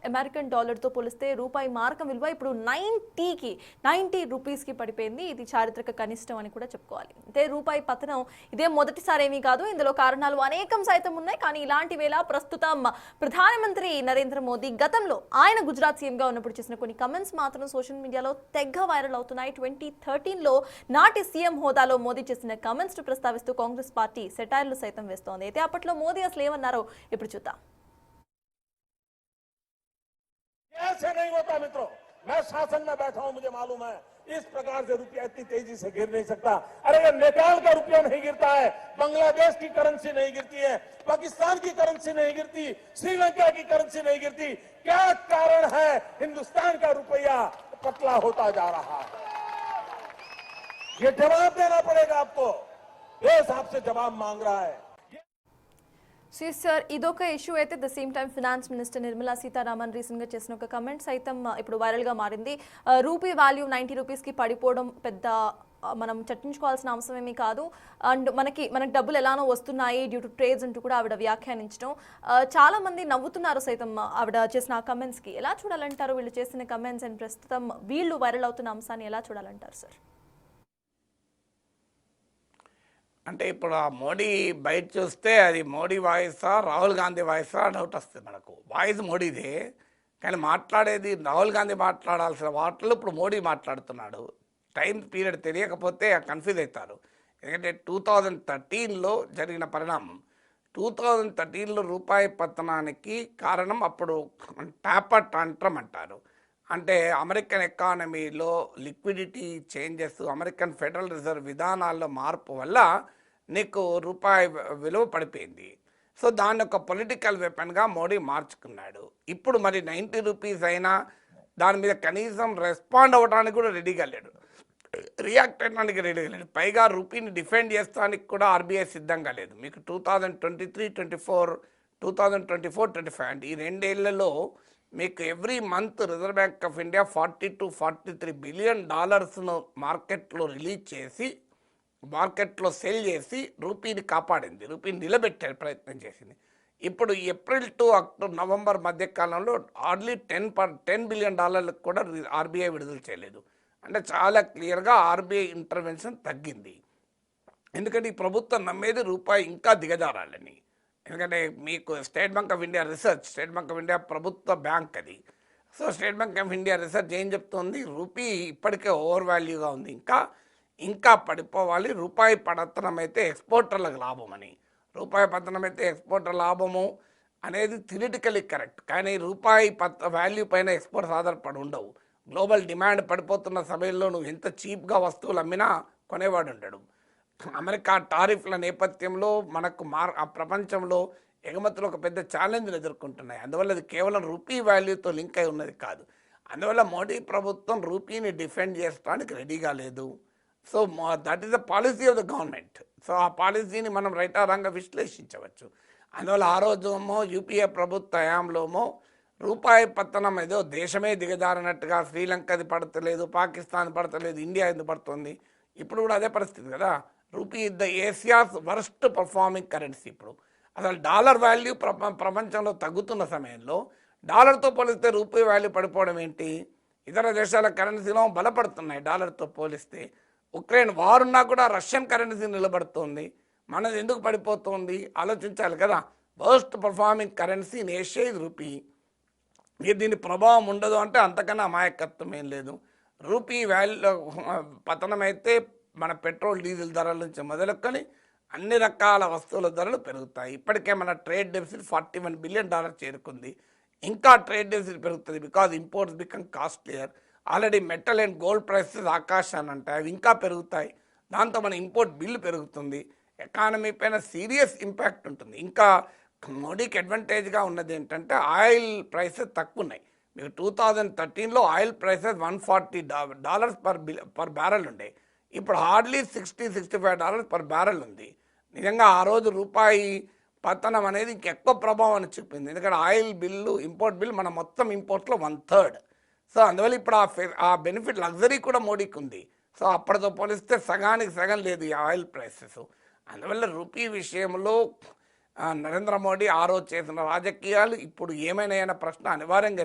American డాలర్తో పోలిస్తే రూపాయి మారకం విలువ ఇప్పుడు 90 రూపీస్కి పడిపోయింది. ఇది చారిత్రక కనిష్టం అని కూడా చెప్పుకోవాలి. అంటే రూపాయి పతనం ఇదే మొదటిసారి ఏమీ కాదు. ఇందులో కారణాలు అనేకం సైతం ఉన్నాయి. కానీ ఇలాంటి వేళ ప్రస్తుతం ప్రధానమంత్రి నరేంద్ర మోదీ గతంలో ఆయన గుజరాత్ సీఎంగా ఉన్నప్పుడు చేసిన కొన్ని కమెంట్స్ మాత్రం సోషల్ మీడియాలో తెగ వైరల్ అవుతున్నాయి. 2013లో నాటి సీఎం హోదాలో మోదీ చేసిన కమెంట్స్ ప్రస్తావిస్తూ కాంగ్రెస్ పార్టీ సెటైర్లు సైతం వేస్తోంది. అయితే అప్పట్లో మోదీ అసలు ఏమన్నారో ఇప్పుడు చూద్దాం. ऐसे नहीं होता मित्रों, मैं शासन में बैठा हूं, मुझे मालूम है इस प्रकार से रुपया इतनी तेजी से गिर नहीं सकता। अरे ये नेपाल का रुपया नहीं गिरता है, बांग्लादेश की करेंसी नहीं गिरती है, पाकिस्तान की करेंसी नहीं गिरती, श्रीलंका की करेंसी नहीं गिरती। क्या कारण है हिंदुस्तान का रुपया पतला होता जा रहा है? ये जवाब देना पड़ेगा आपको, देश आपसे जवाब मांग रहा है। సార్ ఇదొక ఇష్యూ అయితే the same time finance minister Nirmala Sitharaman రీసెంట్గా చేసిన ఒక కమెంట్ సైతం ఇప్పుడు వైరల్గా మారింది. రూపీ వాల్యూ 90 రూపీస్కి పడిపోవడం పెద్ద మనం చర్చించుకోవాల్సిన అంశం ఏమీ కాదు. అండ్ మనకి డబ్బులు ఎలానో వస్తున్నాయి డ్యూ టు ట్రేడ్స్ అంటూ కూడా ఆవిడ వ్యాఖ్యానించడం చాలా మంది నవ్వుతున్నారు సైతం ఆవిడ చేసిన ఆ కమెంట్స్కి. ఎలా చూడాలంటారు వీళ్ళు చేసిన కమెంట్స్ అండ్ ప్రస్తుతం వీళ్ళు వైరల్ అవుతున్న అంశాన్ని ఎలా చూడాలంటారు సార్? అంటే ఇప్పుడు ఆ మోడీ బయట చూస్తే అది మోడీ వాయిసా రాహుల్ గాంధీ వాయిసా డౌట్ వస్తుంది. మనకు వాయిస్ మోడీదే, కానీ మాట్లాడేది రాహుల్ గాంధీ మాట్లాడాల్సిన వాటిలో ఇప్పుడు మోడీ మాట్లాడుతున్నాడు. టైం పీరియడ్ తెలియకపోతే కన్ఫ్యూజ్ అవుతారు. ఎందుకంటే 2013లో జరిగిన పరిణామం, 2013లో రూపాయి పతనానికి కారణం అప్పుడు టాపర్ టాంట్రమ్ అంటారు. అంటే అమెరికన్ ఎకానమీలో liquidity changes, American federal reserve విధానాల్లో మార్పు వల్ల నీకు రూపాయి విలువ పడిపోయింది. సో దాన్ని ఒక పొలిటికల్ వెపన్గా మోడీ మార్చుకున్నాడు. ఇప్పుడు మరి 90 రూపీస్ అయినా దాని మీద కనీసం రెస్పాండ్ అవ్వడానికి కూడా రెడీగా లేడు, రియాక్ట్ అవ్వడానికి రెడీగా లేడు. పైగా రూపీని డిఫెండ్ చేస్తానికి కూడా ఆర్బీఐ సిద్ధంగా లేదు. మీకు 2023-24, 2024-25 అంటే ఈ 2 ఏళ్లలో మీకు every month reserve bank of India $40 to $43 billion మార్కెట్లో రిలీజ్ చేసి మార్కెట్లో సెల్ చేసి రూపీని కాపాడింది, రూపీని నిలబెట్టే ప్రయత్నం చేసింది. ఇప్పుడు ఏప్రిల్ టు నవంబర్ మధ్య కాలంలో హార్డ్లీ $10 బిలియన్ కూడా ఆర్బీఐ విడుదల చేయలేదు. అంటే చాలా క్లియర్గా ఆర్బీఐ ఇంటర్వెన్షన్ తగ్గింది. ఎందుకంటే ఈ ప్రభుత్వం నమ్మేది రూపాయి ఇంకా దిగజారాలని. ఎందుకంటే మీకు state bank of India research, state bank of India ప్రభుత్వ బ్యాంక్ అది. So state bank of India research ఏం చెప్తుంది, రూపీ ఇప్పటికే ఓవర్ వాల్యూగా ఉంది, ఇంకా పడిపోవాలి. రూపాయి పతనం అయితే ఎక్స్పోర్టర్లకు లాభం అని, రూపాయి పతనం అయితే ఎక్స్పోర్టర్ లాభము అనేది థియరిటికలీ కరెక్ట్. కానీ రూపాయి వాల్యూ పైన ఎక్స్పోర్ట్స్ ఆధారపడి ఉండవు. గ్లోబల్ డిమాండ్ పడిపోతున్న సమయంలో నువ్వు ఎంత చీప్గా వస్తువులు అమ్మినా కొనేవాడు ఉండడు. అమెరికా టారిఫ్ల నేపథ్యంలో మనకు ప్రపంచంలో ఎగుమతులు ఒక పెద్ద ఛాలెంజ్ని ఎదుర్కొంటున్నాయి. అందువల్ల అది కేవలం రూపీ వాల్యూతో లింక్ అయి ఉన్నది కాదు. అందువల్ల మోడీ ప్రభుత్వం రూపీని డిఫెండ్ చేయడానికి రెడీగా లేదు. So that is the policy of the government. So ఆ పాలసీని మనం రైతారంగా విశ్లేషించవచ్చు. అందువల్ల ఆ రోజుమో యూపీఏ ప్రభుత్వ హయాంలోమో రూపాయి పతనం ఏదో దేశమే దిగజారినట్టుగా శ్రీలంకది పడతలేదు, పాకిస్తాన్ పడతలేదు, ఇండియా ఎందుకు పడుతుంది. ఇప్పుడు కూడా అదే పరిస్థితి కదా. Rupee is the Asia's worst performing currency. ఇప్పుడు అసలు డాలర్ వాల్యూ ప్రపంచంలో తగ్గుతున్న సమయంలో డాలర్తో పోలిస్తే రూపీ వాల్యూ పడిపోవడం ఏంటి? ఇతర దేశాల కరెన్సీలో బలపడుతున్నాయి డాలర్తో పోలిస్తే. ఉక్రెయిన్ వార్ ఉన్నా కూడా రష్యన్ కరెన్సీ నిలబడుతుంది, మనది ఎందుకు పడిపోతుంది ఆలోచించాలి కదా. Worst performing currency in Asia ఇది రూపీ. దీని ప్రభావం ఉండదు అంటే అంతకన్నా అమాయకత్వం ఏం లేదు. రూపీ వాల్యూ పతనం అయితే మన పెట్రోల్ డీజిల్ ధరల నుంచి మొదలుకొని అన్ని రకాల వస్తువుల ధరలు పెరుగుతాయి. ఇప్పటికే మన ట్రేడ్ డెఫిసిట్ $41 బిలియన్ చేరుకుంది. ఇంకా ట్రేడ్ డెఫిసిట్ పెరుగుతుంది because imports become costlier. Already metal and gold prices ఆకాశాన్ని అంటాయి, అవి ఇంకా పెరుగుతాయి. దాంతో మన ఇంపోర్ట్ బిల్లు పెరుగుతుంది. ఎకానమీ పైన సీరియస్ ఇంపాక్ట్ ఉంటుంది. ఇంకా మోడీకి అడ్వాంటేజ్గా ఉన్నది ఏంటంటే ఆయిల్ ప్రైసెస్ తక్కువ ఉన్నాయి. మీకు 2013లో ఆయిల్ ప్రైసెస్ $140 పర్ బ్యారెల్ ఉండే, ఇప్పుడు హార్డ్లీ $60-65 పర్ బ్యారెల్ ఉంది. నిజంగా ఆ రోజు రూపాయి పతనం అనేది ఇంకెక్కువ ప్రభావాన్ని చూపింది. ఎందుకంటే ఆయిల్ బిల్లు, ఇంపోర్ట్ బిల్ మన మొత్తం ఇంపోర్ట్లో 1/3. సో అందువల్ల ఇప్పుడు ఆ బెనిఫిట్ లగ్జరీ కూడా మోడీకి ఉంది. సో అప్పటితో పోలిస్తే సగానికి సగం లేదు ఈ ఆయిల్ ప్రైసెస్. అందువల్ల రూపీ విషయంలో నరేంద్ర మోడీ ఆ రోజు చేసిన రాజకీయాలు ఇప్పుడు ఏమైనా ప్రశ్న అనివార్యంగా